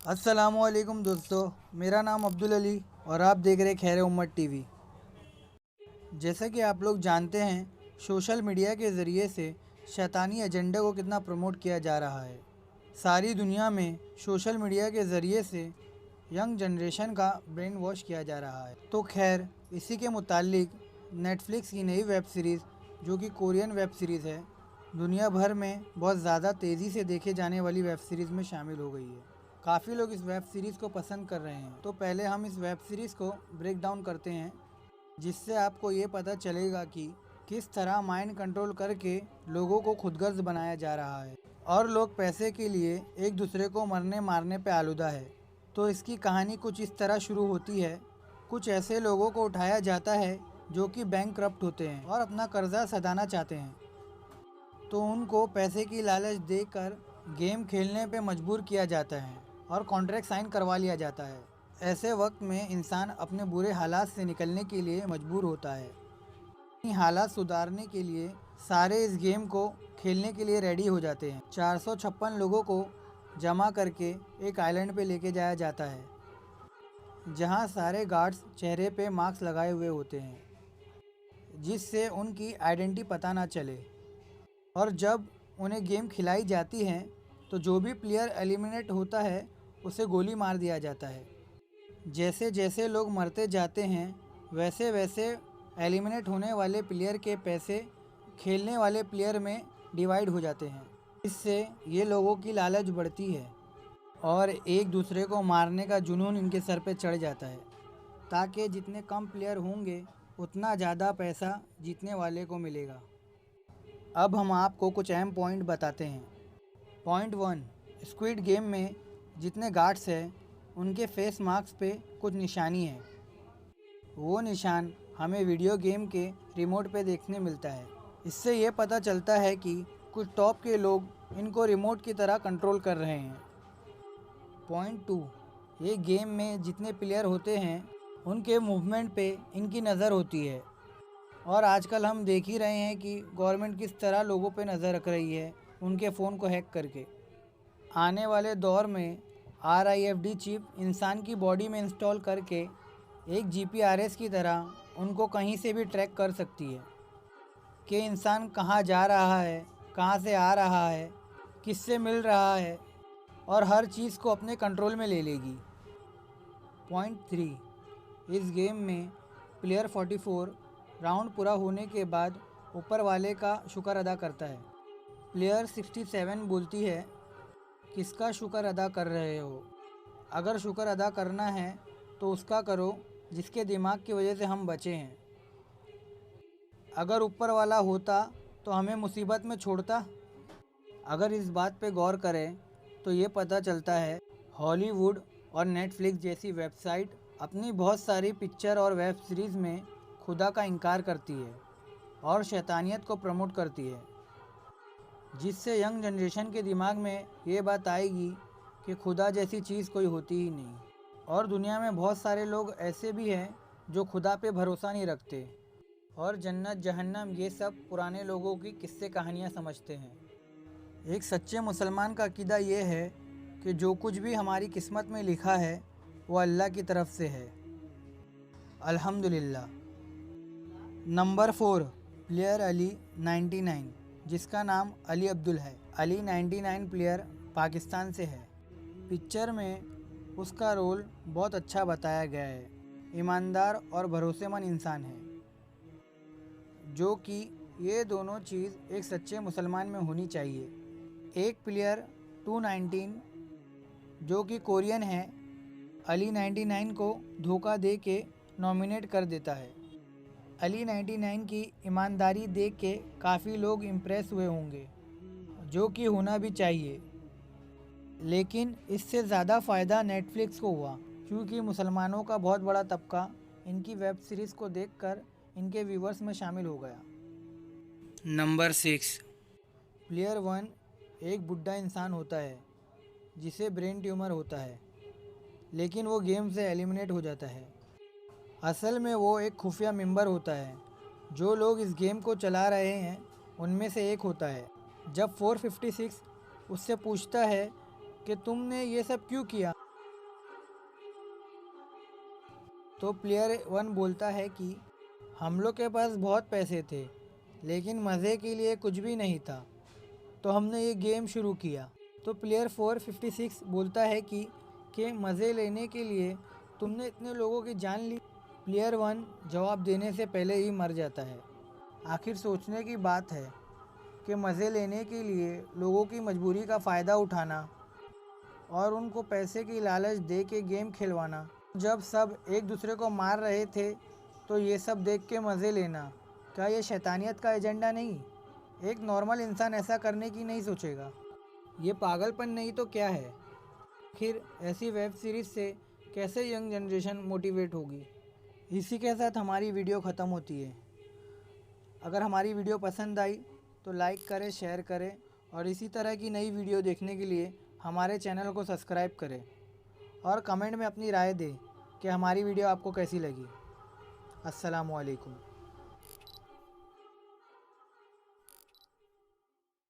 अस्सलामुअलैकुम दोस्तों, मेरा नाम अब्दुल अली और आप देख रहे खैर उम्मत टीवी। जैसा कि आप लोग जानते हैं, सोशल मीडिया के ज़रिए से शैतानी एजेंडे को कितना प्रमोट किया जा रहा है। सारी दुनिया में सोशल मीडिया के ज़रिए से यंग जनरेशन का ब्रेन वॉश किया जा रहा है। तो खैर, इसी के मुतालिक नेटफ्लिक्स की नई वेब सीरीज़, जो कि कोरियन वेब सीरीज़ है, दुनिया भर में बहुत ज़्यादा तेज़ी से देखे जाने वाली वेब सीरीज़ में शामिल हो गई है। काफ़ी लोग इस वेब सीरीज़ को पसंद कर रहे हैं। तो पहले हम इस वेब सीरीज़ को ब्रेक डाउन करते हैं, जिससे आपको ये पता चलेगा कि किस तरह माइंड कंट्रोल करके लोगों को खुदगर्ज बनाया जा रहा है और लोग पैसे के लिए एक दूसरे को मरने मारने पे आलूदा है। तो इसकी कहानी कुछ इस तरह शुरू होती है। कुछ ऐसे लोगों को उठाया जाता है जो कि बैंकक्रप्ट होते हैं और अपना कर्जा सदाना चाहते हैं, तो उनको पैसे की लालच देकर गेम खेलने पे मजबूर किया जाता है और कॉन्ट्रैक्ट साइन करवा लिया जाता है। ऐसे वक्त में इंसान अपने बुरे हालात से निकलने के लिए मजबूर होता है। अपनी हालात सुधारने के लिए सारे इस गेम को खेलने के लिए रेडी हो जाते हैं। 456 लोगों को जमा करके एक आइलैंड पे लेके जाया जाता है, जहां सारे गार्ड्स चेहरे पे मास्क लगाए हुए होते हैं, जिससे उनकी आइडेंटिटी पता ना चले। और जब उन्हें गेम खिलाई जाती है तो जो भी प्लेयर एलिमिनेट होता है उसे गोली मार दिया जाता है। जैसे जैसे लोग मरते जाते हैं वैसे वैसे एलिमिनेट होने वाले प्लेयर के पैसे खेलने वाले प्लेयर में डिवाइड हो जाते हैं। इससे ये लोगों की लालच बढ़ती है और एक दूसरे को मारने का जुनून इनके सर पे चढ़ जाता है, ताकि जितने कम प्लेयर होंगे उतना ज़्यादा पैसा जीतने वाले को मिलेगा। अब हम आपको कुछ अहम पॉइंट बताते हैं। पॉइंट 1, स्क्विड गेम में जितने गार्ड्स हैं उनके फेस मास्क पे कुछ निशानी है। वो निशान हमें वीडियो गेम के रिमोट पे देखने मिलता है। इससे ये पता चलता है कि कुछ टॉप के लोग इनको रिमोट की तरह कंट्रोल कर रहे हैं। पॉइंट 2, ये गेम में जितने प्लेयर होते हैं उनके मूवमेंट पे इनकी नज़र होती है। और आजकल हम देख ही रहे हैं कि गवर्नमेंट किस तरह लोगों पे नज़र रख रही है उनके फ़ोन को हैक करके। आने वाले दौर में RIFD चिप इंसान की बॉडी में इंस्टॉल करके एक GPRS की तरह उनको कहीं से भी ट्रैक कर सकती है कि इंसान कहाँ जा रहा है, कहाँ से आ रहा है, किससे मिल रहा है, और हर चीज़ को अपने कंट्रोल में ले लेगी। पॉइंट 3, इस गेम में प्लेयर 44 राउंड पूरा होने के बाद ऊपर वाले का शुक्र अदा करता है। प्लेयर 67 बोलती है, किसका शुक्र अदा कर रहे हो? अगर शुक्र अदा करना है तो उसका करो जिसके दिमाग की वजह से हम बचे हैं। अगर ऊपर वाला होता तो हमें मुसीबत में छोड़ता। अगर इस बात पे गौर करें तो ये पता चलता है हॉलीवुड और नेटफ्लिक्स जैसी वेबसाइट अपनी बहुत सारी पिक्चर और वेब सीरीज़ में खुदा का इनकार करती है और शैतानियत को प्रमोट करती है, जिससे यंग जनरेशन के दिमाग में ये बात आएगी कि खुदा जैसी चीज़ कोई होती ही नहीं। और दुनिया में बहुत सारे लोग ऐसे भी हैं जो खुदा पे भरोसा नहीं रखते और जन्नत जहन्नम ये सब पुराने लोगों की किस्से कहानियाँ समझते हैं। एक सच्चे मुसलमान का अकीदा ये है कि जो कुछ भी हमारी किस्मत में लिखा है वो अल्लाह की तरफ से है। अल्हम्दुलिल्लाह। नंबर 4, प्लेयर अली 99, जिसका नाम अली अब्दुल है। अली 99 प्लेयर पाकिस्तान से है। पिक्चर में उसका रोल बहुत अच्छा बताया गया है। ईमानदार और भरोसेमंद इंसान है, जो कि ये दोनों चीज़ एक सच्चे मुसलमान में होनी चाहिए। एक प्लेयर 219 जो कि कोरियन है, अली 99 को धोखा दे के नॉमिनेट कर देता है। अली 99 की ईमानदारी देख के काफ़ी लोग इम्प्रेस हुए होंगे, जो कि होना भी चाहिए। लेकिन इससे ज़्यादा फ़ायदा नेटफ्लिक्स को हुआ, क्योंकि मुसलमानों का बहुत बड़ा तबका इनकी वेब सीरीज़ को देखकर इनके व्यूवर्स में शामिल हो गया। नंबर 6, प्लेयर 1 एक बुढ़ा इंसान होता है जिसे ब्रेन ट्यूमर होता है, लेकिन वो गेम से एलिमिनेट हो जाता है। असल में वो एक खुफिया मेंबर होता है। जो लोग इस गेम को चला रहे हैं उनमें से एक होता है। जब 456 उससे पूछता है कि तुमने ये सब क्यों किया, तो प्लेयर 1 बोलता है कि हम लोग के पास बहुत पैसे थे लेकिन मज़े के लिए कुछ भी नहीं था, तो हमने ये गेम शुरू किया। तो प्लेयर 456 बोलता है कि मज़े लेने के लिए तुमने इतने लोगों की जान ली। प्लेयर 1 जवाब देने से पहले ही मर जाता है। आखिर सोचने की बात है कि मज़े लेने के लिए लोगों की मजबूरी का फ़ायदा उठाना और उनको पैसे की लालच दे के गेम खिलवाना। जब सब एक दूसरे को मार रहे थे तो ये सब देख के मज़े लेना, क्या ये शैतानियत का एजेंडा नहीं? एक नॉर्मल इंसान ऐसा करने की नहीं सोचेगा। ये पागलपन नहीं तो क्या है? आखिर ऐसी वेब सीरीज़ से कैसे यंग जनरेशन मोटिवेट होगी? इसी के साथ हमारी वीडियो ख़त्म होती है। अगर हमारी वीडियो पसंद आई तो लाइक करें, शेयर करें और इसी तरह की नई वीडियो देखने के लिए हमारे चैनल को सब्सक्राइब करें और कमेंट में अपनी राय दें कि हमारी वीडियो आपको कैसी लगी। अस्सलामु अलैकुम।